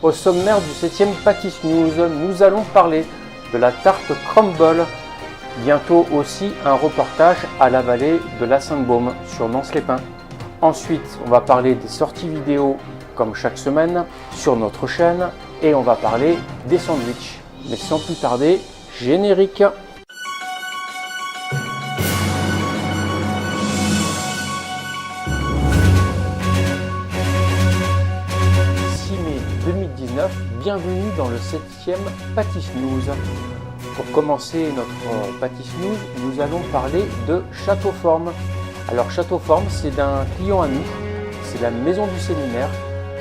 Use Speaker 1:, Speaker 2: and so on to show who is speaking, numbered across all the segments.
Speaker 1: Au sommaire du 7e Pâtiss News, nous allons parler de la tarte crumble. Bientôt aussi un reportage à la vallée de la Sainte-Baume sur Nance-les-Pins. Ensuite, on va parler des sorties vidéo comme chaque semaine sur notre chaîne et on va parler des sandwichs. Mais sans plus tarder, générique. 2019, bienvenue dans le 7e Pâtiss News. Pour commencer notre Pâtiss News, nous allons parler de Château Forme. Alors Château Forme, c'est d'un client à nous, c'est la maison du séminaire.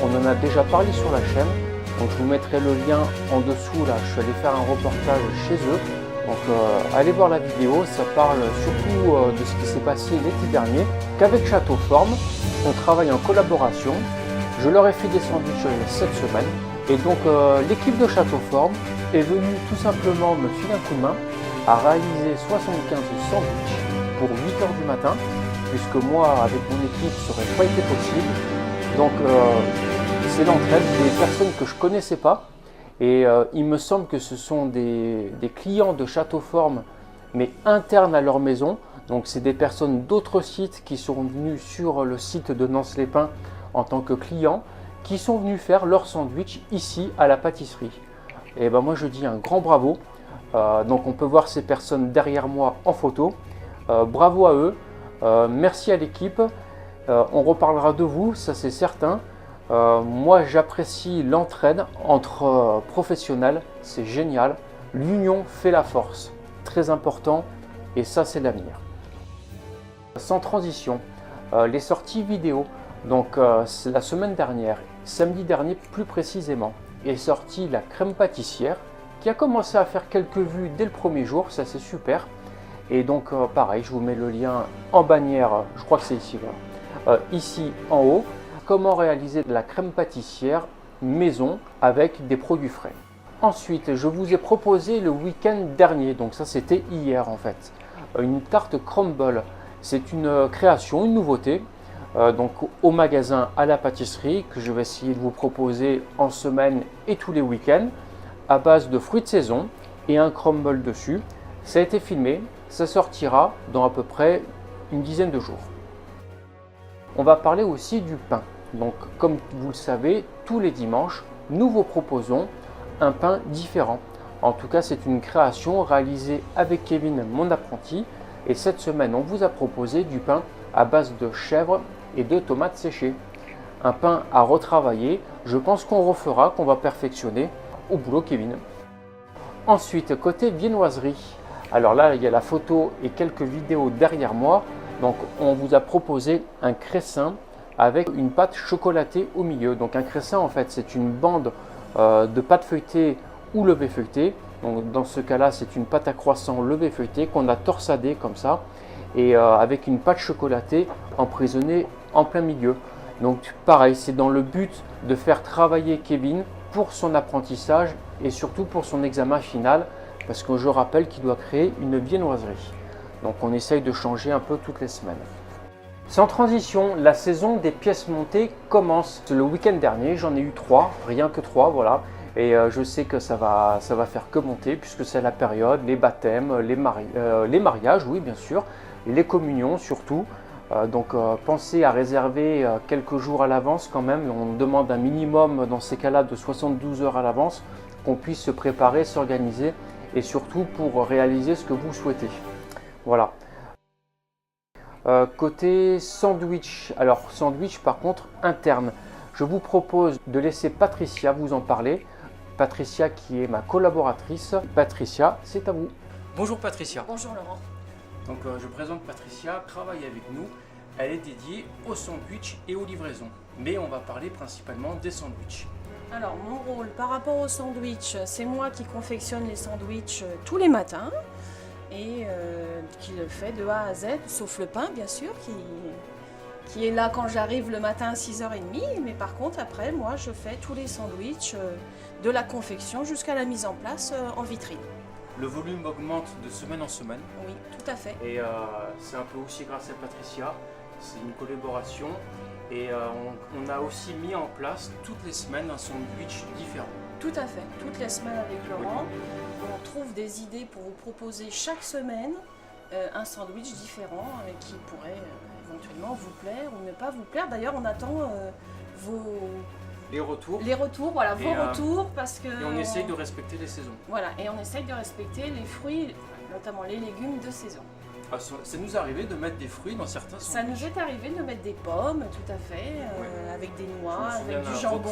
Speaker 1: On en a déjà parlé sur la chaîne, donc je vous mettrai le lien en dessous. Là, je suis allé faire un reportage chez eux. Donc allez voir la vidéo, ça parle surtout de ce qui s'est passé l'été dernier. Qu'avec Château Forme, on travaille en collaboration. Je leur ai fait des sandwichs cette semaine et donc l'équipe de Château Forme est venue tout simplement me filer un coup de main à réaliser 75 sandwichs pour 8 h du matin, puisque moi avec mon équipe ça n'aurait pas été possible. Donc c'est l'entraide des personnes que je ne connaissais pas et il me semble que ce sont des clients de Château Forme mais internes à leur maison. Donc c'est des personnes d'autres sites qui sont venus sur le site de Nance-les-Pins en tant que clients, qui sont venus faire leur sandwich ici à la pâtisserie. Et ben moi je dis un grand bravo. Donc on peut voir ces personnes derrière moi en photo. Bravo à eux, merci à l'équipe. On reparlera de vous, ça c'est certain. Moi j'apprécie l'entraide entre professionnels, c'est génial. L'union fait la force, très important, et ça c'est l'avenir. Sans transition, les sorties vidéo. Donc c'est la semaine dernière, samedi dernier plus précisément, est sortie la crème pâtissière qui a commencé à faire quelques vues dès le premier jour, ça c'est super. Et donc pareil, je vous mets le lien en bannière, je crois que c'est ici, là. Ici en haut, comment réaliser de la crème pâtissière maison avec des produits frais. Ensuite, je vous ai proposé le week-end dernier, donc ça c'était hier en fait, une tarte crumble. C'est une création, une nouveauté. Donc au magasin, à la pâtisserie, que je vais essayer de vous proposer en semaine et tous les week-ends, à base de fruits de saison et un crumble dessus. Ça a été filmé, ça sortira dans à peu près une dizaine de jours. On va parler aussi du pain. Donc comme vous le savez, tous les dimanches, nous vous proposons un pain différent. En tout cas, c'est une création réalisée avec Kevin, mon apprenti. Et cette semaine, on vous a proposé du pain à base de chèvre et de tomates séchées. Un pain à retravailler, je pense qu'on refera, qu'on va perfectionner au boulot Kevin. Ensuite, côté viennoiserie, alors là il y a la photo et quelques vidéos derrière moi. Donc on vous a proposé un cressin avec une pâte chocolatée au milieu. Donc un cressin en fait c'est une bande de pâte feuilletée ou levée feuilletée. Donc dans ce cas là c'est une pâte à croissant levée feuilletée qu'on a torsadée comme ça et avec une pâte chocolatée emprisonnée en plein milieu. Donc pareil, c'est dans le but de faire travailler Kevin pour son apprentissage et surtout pour son examen final, parce que je rappelle qu'il doit créer une viennoiserie. Donc on essaye de changer un peu toutes les semaines. Sans transition, la saison des pièces montées commence. Le week-end dernier, j'en ai eu 3, rien que 3, voilà. Et je sais que ça va faire que monter puisque c'est la période, les baptêmes, les mariages, oui bien sûr, les communions surtout. Donc pensez à réserver quelques jours à l'avance quand même. On demande un minimum dans ces cas-là de 72 heures à l'avance, qu'on puisse se préparer, s'organiser et surtout pour réaliser ce que vous souhaitez. Voilà. Côté sandwich, alors sandwich par contre interne, je vous propose de laisser Patricia vous en parler. Patricia qui est ma collaboratrice. Patricia, c'est à vous. Bonjour Patricia.
Speaker 2: Bonjour Laurent.
Speaker 1: Donc je présente Patricia, travaille avec nous. Elle est dédiée aux sandwichs et aux livraisons. Mais on va parler principalement des sandwichs.
Speaker 2: Alors mon rôle par rapport aux sandwichs, c'est moi qui confectionne les sandwichs tous les matins et qui le fait de A à Z, sauf le pain bien sûr, qui est là quand j'arrive le matin à 6h30. Mais par contre après, moi je fais tous les sandwichs de la confection jusqu'à la mise en place en vitrine.
Speaker 1: Le volume augmente de semaine en semaine.
Speaker 2: Oui, tout à fait.
Speaker 1: Et c'est un peu aussi grâce à Patricia. C'est une collaboration Et on a aussi mis en place toutes les semaines un sandwich différent.
Speaker 2: Tout à fait. Toutes les semaines avec Laurent, on trouve des idées pour vous proposer chaque semaine un sandwich différent qui pourrait éventuellement vous plaire ou ne pas vous plaire. D'ailleurs, on attend
Speaker 1: les retours.
Speaker 2: Les retours, voilà, vos retours, parce que...
Speaker 1: Et on essaye de respecter les saisons.
Speaker 2: Voilà, et on essaye de respecter les fruits, notamment les légumes de saison.
Speaker 1: Ah, ça nous est arrivé de mettre des fruits dans certains sandwichs.
Speaker 2: Ça nous est arrivé de mettre des pommes, tout à fait, avec des noix, avec du jambon,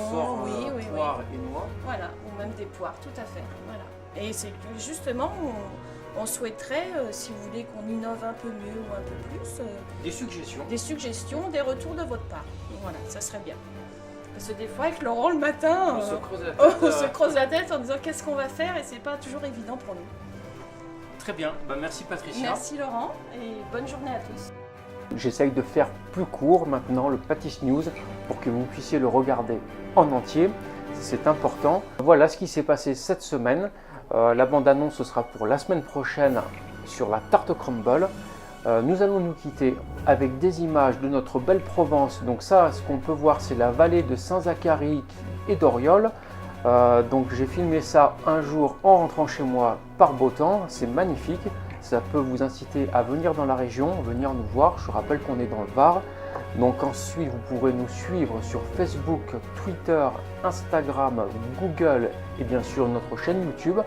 Speaker 1: poire et noix.
Speaker 2: Voilà, ou même des poires, tout à fait. Voilà. Et c'est que justement, on souhaiterait, si vous voulez qu'on innove un peu mieux ou un peu plus,
Speaker 1: des suggestions,
Speaker 2: des retours de votre part. Voilà, ça serait bien. Parce que des fois, avec Laurent, le matin,
Speaker 1: on
Speaker 2: se creuse la tête en disant qu'est-ce qu'on va faire, et c'est pas toujours évident pour nous.
Speaker 1: Très bien, merci Patricia.
Speaker 2: Merci Laurent, et bonne journée à tous.
Speaker 1: J'essaye de faire plus court maintenant le Pâtiss News pour que vous puissiez le regarder en entier, c'est important. Voilà ce qui s'est passé cette semaine. La bande-annonce ce sera pour la semaine prochaine sur la tarte crumble. Nous allons nous quitter avec des images de notre belle Provence. Donc ça, ce qu'on peut voir, c'est la vallée de Saint-Zacharie et d'Oriol. Donc j'ai filmé ça un jour en rentrant chez moi par beau temps. C'est magnifique. Ça peut vous inciter à venir dans la région, venir nous voir. Je rappelle qu'on est dans le Var. Donc ensuite, vous pourrez nous suivre sur Facebook, Twitter, Instagram, Google et bien sûr notre chaîne YouTube.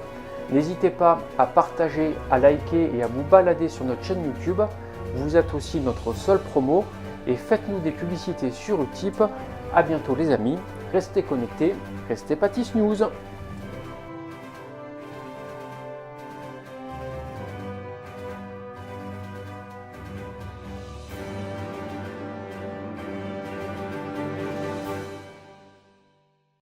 Speaker 1: N'hésitez pas à partager, à liker et à vous balader sur notre chaîne YouTube. Vous êtes aussi notre seule promo et faites-nous des publicités sur Utip. À bientôt les amis, restez connectés, restez Pâtiss News.